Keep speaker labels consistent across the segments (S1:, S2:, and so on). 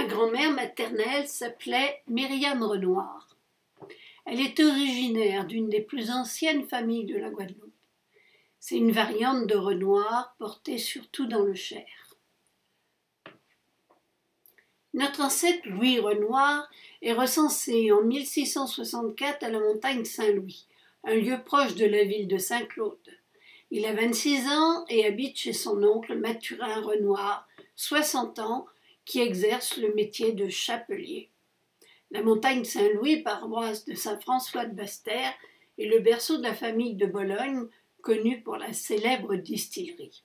S1: Ma grand-mère maternelle s'appelait Myriam Renoir. Elle est originaire d'une des plus anciennes familles de la Guadeloupe. C'est une variante de Renoir portée surtout dans le Cher. Notre ancêtre Louis Renoir est recensé en 1664 à la montagne Saint-Louis, un lieu proche de la ville de Saint-Claude. Il a 26 ans et habite chez son oncle Mathurin Renoir, 60 ans, qui exerce le métier de chapelier. La montagne Saint-Louis, paroisse de Saint-François de Basse-Terre, est le berceau de la famille de Bologne, connue pour la célèbre distillerie.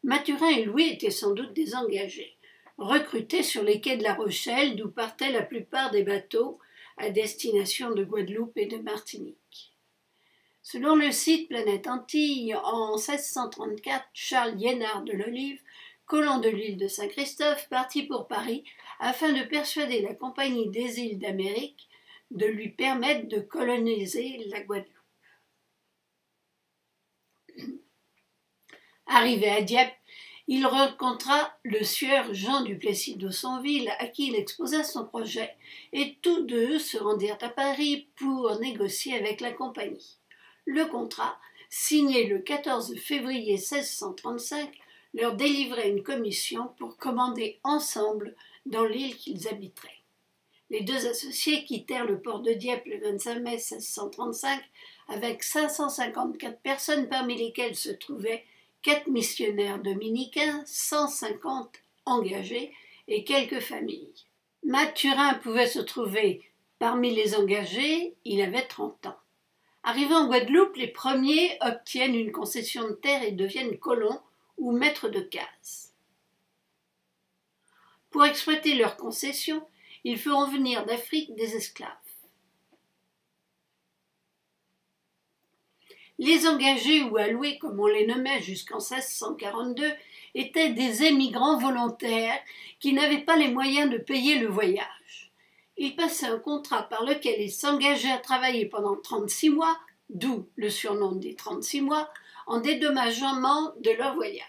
S1: Mathurin et Louis étaient sans doute des engagés, recrutés sur les quais de La Rochelle, d'où partaient la plupart des bateaux à destination de Guadeloupe et de Martinique. Selon le site Planète Antilles, en 1634, Charles Liénard de l'Olive, colon de l'île de Saint-Christophe, partit pour Paris afin de persuader la Compagnie des îles d'Amérique de lui permettre de coloniser la Guadeloupe. Arrivé à Dieppe, il rencontra le sieur Jean du Plessis d'Aussonville, à qui il exposa son projet, et tous deux se rendirent à Paris pour négocier avec la compagnie. Le contrat, signé le 14 février 1635, leur délivrait une commission pour commander ensemble dans l'île qu'ils habiteraient. Les deux associés quittèrent le port de Dieppe le 25 mai 1635 avec 554 personnes, parmi lesquelles se trouvaient 4 missionnaires dominicains, 150 engagés et quelques familles. Mathurin pouvait se trouver parmi les engagés, il avait 30 ans. Arrivés en Guadeloupe, les premiers obtiennent une concession de terre et deviennent colons ou maîtres de case. Pour exploiter leurs concessions, ils feront venir d'Afrique des esclaves. Les engagés ou alloués, comme on les nommait jusqu'en 1642, étaient des émigrants volontaires qui n'avaient pas les moyens de payer le voyage. Ils passaient un contrat par lequel ils s'engageaient à travailler pendant 36 mois, d'où le surnom des 36 mois, en dédommagement de leur voyage.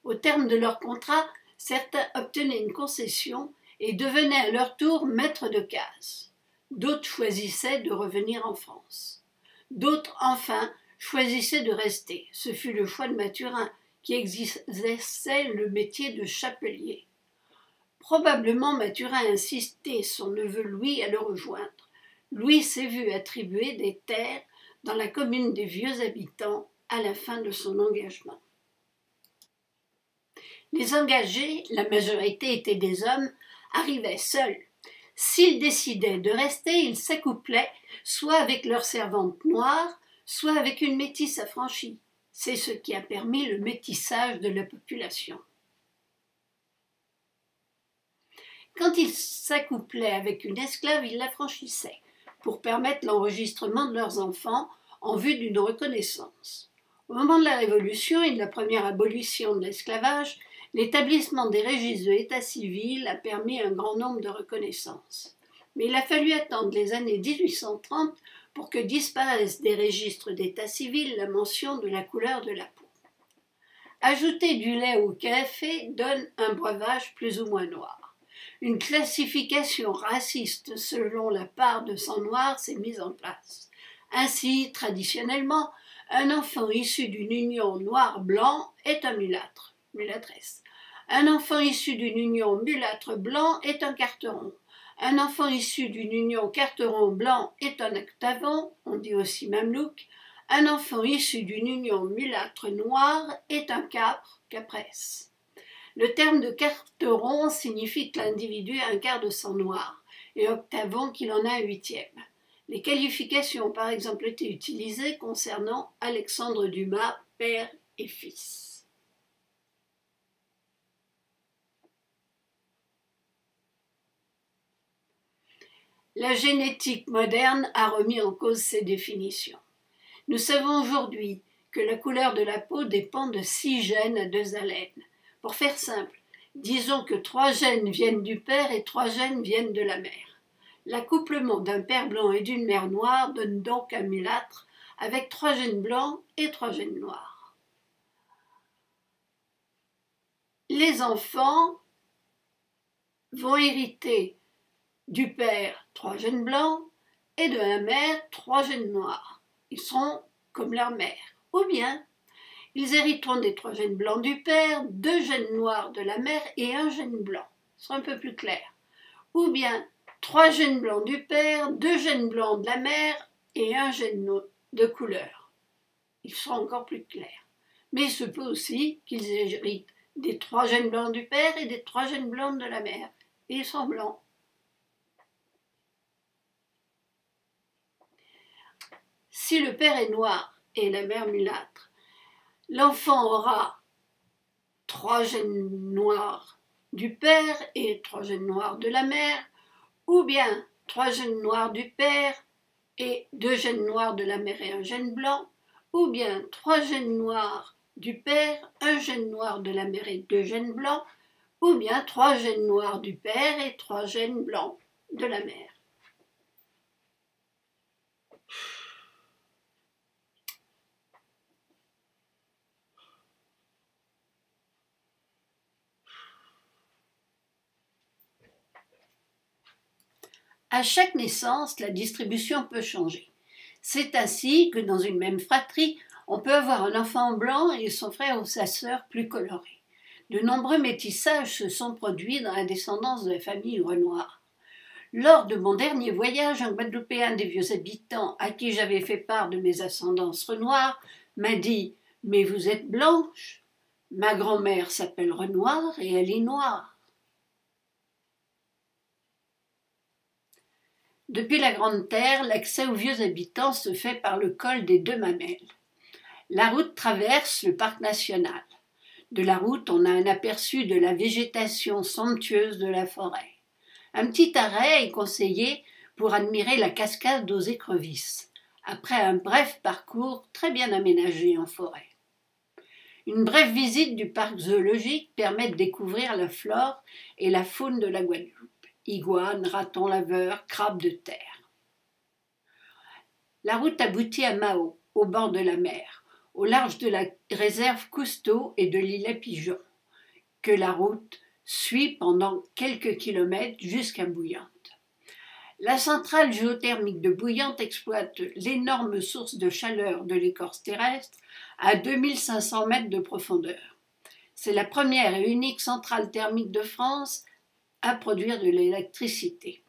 S1: Au terme de leur contrat, certains obtenaient une concession et devenaient à leur tour maîtres de case. D'autres choisissaient de revenir en France. D'autres, enfin, choisissaient de rester. Ce fut le choix de Mathurin, qui exerçait le métier de chapelier. Probablement Mathurin a incité son neveu Louis à le rejoindre. Louis s'est vu attribuer des terres dans la commune des Vieux Habitants à la fin de son engagement. Les engagés, la majorité étaient des hommes, arrivaient seuls. S'ils décidaient de rester, ils s'accouplaient soit avec leur servante noire, soit avec une métisse affranchie. C'est ce qui a permis le métissage de la population. Quand ils s'accouplaient avec une esclave, ils l'affranchissaient pour permettre l'enregistrement de leurs enfants en vue d'une reconnaissance. Au moment de la Révolution et de la première abolition de l'esclavage, l'établissement des registres de l'état civil a permis un grand nombre de reconnaissances. Mais il a fallu attendre les années 1830 pour que disparaisse des registres d'état civil la mention de la couleur de la peau. Ajouter du lait au café donne un breuvage plus ou moins noir. Une classification raciste selon la part de sang noir s'est mise en place. Ainsi, traditionnellement, un enfant issu d'une union noir-blanc est un mulâtre, mulâtresse. Un enfant issu d'une union mulâtre-blanc est un carteron. Un enfant issu d'une union carteron-blanc est un octavon, on dit aussi mamelouk. Un enfant issu d'une union mulâtre-noir est un capre, capresse. Le terme de carteron signifie que l'individu a un quart de sang noir et octavon qu'il en a un huitième. Les qualifications ont par exemple été utilisées concernant Alexandre Dumas, père et fils. La génétique moderne a remis en cause ces définitions. Nous savons aujourd'hui que la couleur de la peau dépend de 6 gènes à 2 haleines. Pour faire simple, disons que 3 gènes viennent du père et 3 gènes viennent de la mère. L'accouplement d'un père blanc et d'une mère noire donne donc un mulâtre avec 3 gènes blancs et 3 gènes noirs. Les enfants vont hériter du père 3 gènes blancs et de la mère 3 gènes noirs. Ils seront comme leur mère. Ou bien, ils hériteront des 3 gènes blancs du père, 2 gènes noirs de la mère et 1 gène blanc. Ce sera un peu plus clair. Ou bien, 3 gènes blancs du père, 2 gènes blancs de la mère et 1 gène de couleur. Ils seront encore plus clairs. Mais il se peut aussi qu'ils héritent des 3 gènes blancs du père et des 3 gènes blancs de la mère. Et ils sont blancs. Si le père est noir et la mère mulâtre, l'enfant aura 3 gènes noirs du père et 3 gènes noirs de la mère, ou bien 3 gènes noirs du père et 2 gènes noirs de la mère et 1 gène blanc, ou bien 3 gènes noirs du père, 1 gène noir de la mère et 2 gènes blancs, ou bien 3 gènes noirs du père et 3 gènes blancs de la mère. À chaque naissance, la distribution peut changer. C'est ainsi que dans une même fratrie, on peut avoir un enfant blanc et son frère ou sa sœur plus colorés. De nombreux métissages se sont produits dans la descendance de la famille Renoir. Lors de mon dernier voyage, un Guadeloupéen des vieux habitants à qui j'avais fait part de mes ascendances Renoir m'a dit « Mais vous êtes blanche ?» Ma grand-mère s'appelle Renoir et elle est noire. Depuis la Grande Terre, l'accès aux vieux habitants se fait par le col des Deux Mamelles. La route traverse le parc national. De la route, on a un aperçu de la végétation somptueuse de la forêt. Un petit arrêt est conseillé pour admirer la cascade aux écrevisses, après un bref parcours très bien aménagé en forêt. Une brève visite du parc zoologique permet de découvrir la flore et la faune de la Guadeloupe. Iguanes, ratons laveurs, crabes de terre. La route aboutit à Mao, au bord de la mer, au large de la réserve Cousteau et de l'îlet Pigeon, que la route suit pendant quelques kilomètres jusqu'à Bouillante. La centrale géothermique de Bouillante exploite l'énorme source de chaleur de l'écorce terrestre à 2500 mètres de profondeur. C'est la première et unique centrale thermique de France à produire de l'électricité.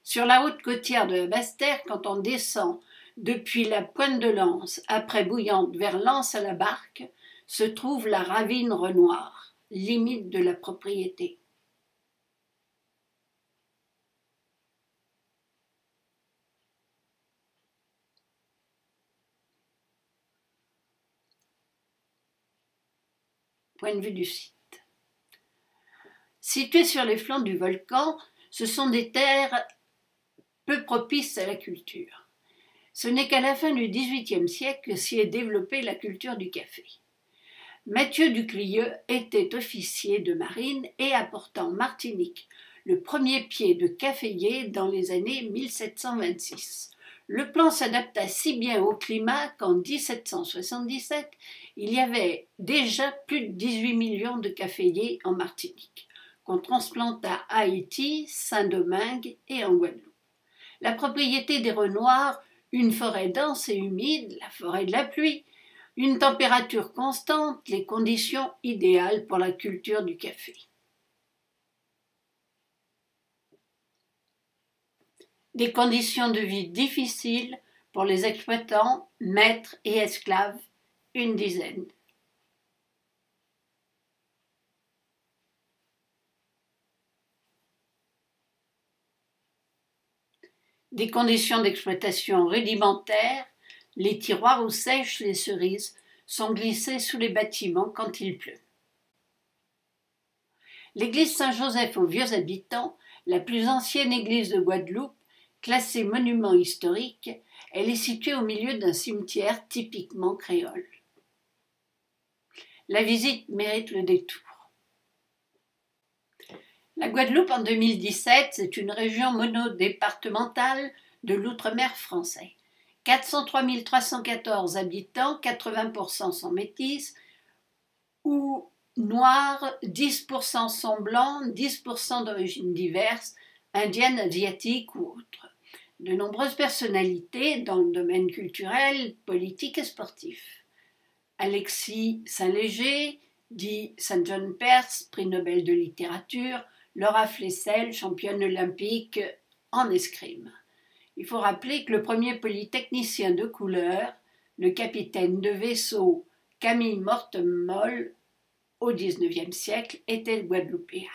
S1: Sur la route côtière de la Basse-Terre, quand on descend depuis la Pointe de Lens, après Bouillante vers Lens à la Barque, se trouve la ravine Renoir, limite de la propriété. Point de vue du site. Situées sur les flancs du volcan, ce sont des terres peu propices à la culture. Ce n'est qu'à la fin du XVIIIe siècle que s'y est développée la culture du café. Mathieu Duclieux était officier de marine et apporta en Martinique le premier pied de caféier dans les années 1726. Le plan s'adapta si bien au climat qu'en 1777, il y avait déjà plus de 18 millions de caféiers en Martinique, qu'on transplanta à Haïti, Saint-Domingue et en Guadeloupe. La propriété des Renoirs, une forêt dense et humide, la forêt de la pluie, une température constante, les conditions idéales pour la culture du café. Des conditions de vie difficiles pour les exploitants, maîtres et esclaves, une dizaine. Des conditions d'exploitation rudimentaires, les tiroirs où sèchent les cerises sont glissés sous les bâtiments quand il pleut. L'église Saint-Joseph aux vieux habitants, la plus ancienne église de Guadeloupe, classée monument historique, elle est située au milieu d'un cimetière typiquement créole. La visite mérite le détour. La Guadeloupe en 2017, c'est une région monodépartementale de l'outre-mer français. 403 314 habitants, 80% sont métis, ou noirs, 10% sont blancs, 10% d'origine diverse, indienne, asiatique ou autre. De nombreuses personnalités dans le domaine culturel, politique et sportif. Alexis Saint-Léger, dit St. John Perse, prix Nobel de littérature, Laura Flessel, championne olympique en escrime. Il faut rappeler que le premier polytechnicien de couleur, le capitaine de vaisseau Camille Mortemolle, au XIXe siècle, était guadeloupéen.